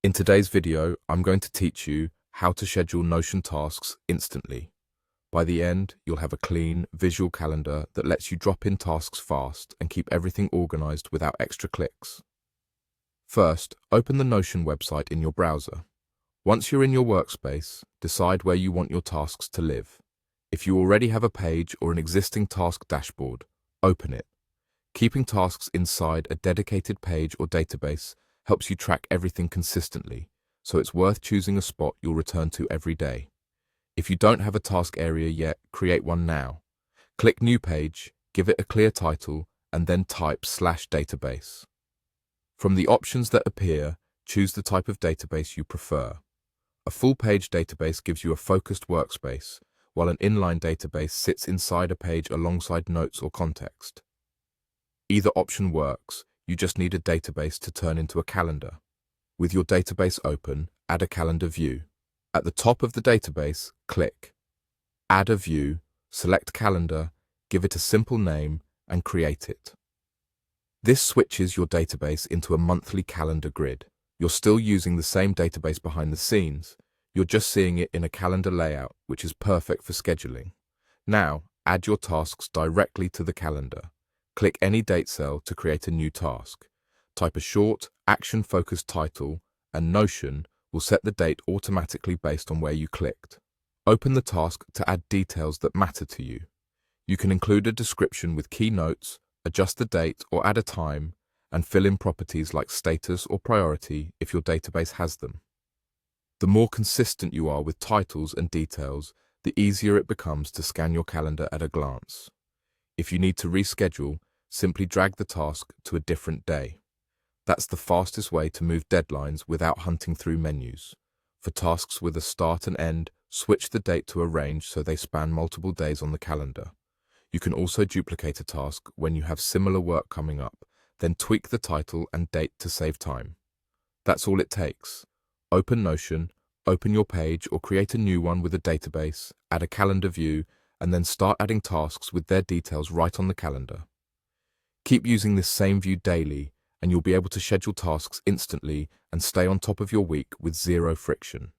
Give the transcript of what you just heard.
In today's video, I'm going to teach you how to schedule Notion tasks instantly. By the end, you'll have a clean, visual calendar that lets you drop in tasks fast and keep everything organized without extra clicks. First, open the Notion website in your browser. Once you're in your workspace, decide where you want your tasks to live. If you already have a page or an existing task dashboard, open it. Keeping tasks inside a dedicated page or database helps you track everything consistently, so it's worth choosing a spot you'll return to every day. If you don't have a task area yet, create one now. Click New Page, give it a clear title, and then type /database. From the options that appear, choose the type of database you prefer. A full-page database gives you a focused workspace, while an inline database sits inside a page alongside notes or context. Either option works, you just need a database to turn into a calendar. With your database open, add a calendar view. At the top of the database, click Add a View, select Calendar, give it a simple name, and create it. This switches your database into a monthly calendar grid. You're still using the same database behind the scenes. You're just seeing it in a calendar layout, which is perfect for scheduling. Now, add your tasks directly to the calendar. Click any date cell to create a new task. Type a short, action-focused title, and Notion will set the date automatically based on where you clicked. Open the task to add details that matter to you. You can include a description with key notes, adjust the date or add a time, and fill in properties like status or priority if your database has them. The more consistent you are with titles and details, the easier it becomes to scan your calendar at a glance. If you need to reschedule, simply drag the task to a different day. That's the fastest way to move deadlines without hunting through menus. For tasks with a start and end, switch the date to a range so they span multiple days on the calendar. You can also duplicate a task when you have similar work coming up, then tweak the title and date to save time. That's all it takes. Open Notion, open your page or create a new one with a database, add a calendar view, and then start adding tasks with their details right on the calendar. Keep using this same view daily, and you'll be able to schedule tasks instantly and stay on top of your week with zero friction.